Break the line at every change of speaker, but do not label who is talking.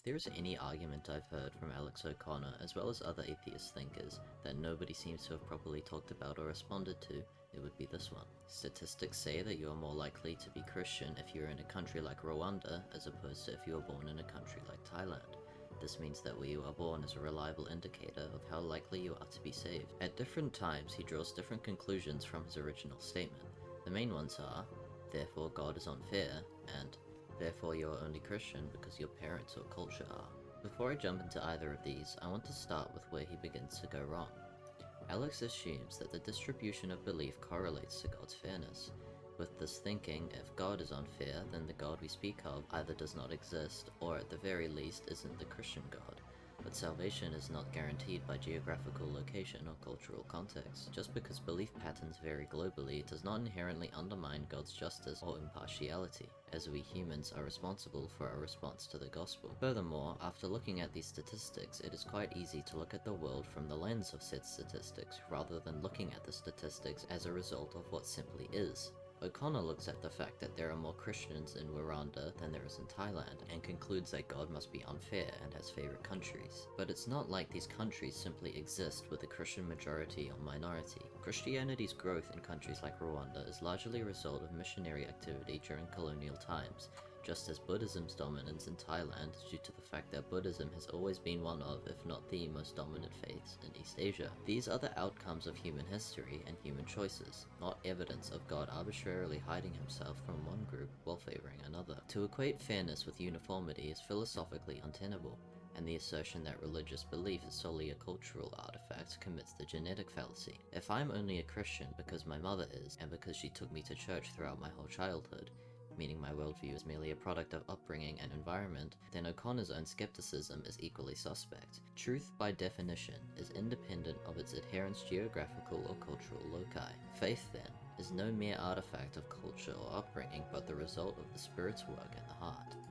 If there is any argument I've heard from Alex O'Connor, as well as other atheist thinkers, that nobody seems to have properly talked about or responded to, it would be this one. Statistics say that you are more likely to be Christian if you're in a country like Rwanda, as opposed to if you were born in a country like Thailand. This means that where you are born is a reliable indicator of how likely you are to be saved. At different times, he draws different conclusions from his original statement. The main ones are, therefore God is unfair, and therefore you are only Christian because your parents or culture are. Before I jump into either of these, I want to start with where he begins to go wrong. Alex assumes that the distribution of belief correlates to God's fairness. With this thinking, if God is unfair, then the God we speak of either does not exist, or at the very least isn't the Christian God. But salvation is not guaranteed by geographical location or cultural context. Just because belief patterns vary globally does not inherently undermine God's justice or impartiality, as we humans are responsible for our response to the gospel. Furthermore, after looking at these statistics, it is quite easy to look at the world from the lens of said statistics, rather than looking at the statistics as a result of what simply is. O'Connor looks at the fact that there are more Christians in Rwanda than there is in Thailand, and concludes that God must be unfair and has favorite countries. But it's not like these countries simply exist with a Christian majority or minority. Christianity's growth in countries like Rwanda is largely a result of missionary activity during colonial times, just as Buddhism's dominance in Thailand is due to the fact that Buddhism has always been one of, if not the most dominant faiths in East Asia. These are the outcomes of human history and human choices, not evidence of God arbitrarily hiding himself from one group while favoring another. To equate fairness with uniformity is philosophically untenable, and the assertion that religious belief is solely a cultural artifact commits the genetic fallacy. If I'm only a Christian because my mother is, and because she took me to church throughout my whole childhood, meaning my worldview is merely a product of upbringing and environment, then O'Connor's own skepticism is equally suspect. Truth, by definition, is independent of its adherents' geographical or cultural loci. Faith, then, is no mere artifact of culture or upbringing, but the result of the Spirit's work in the heart.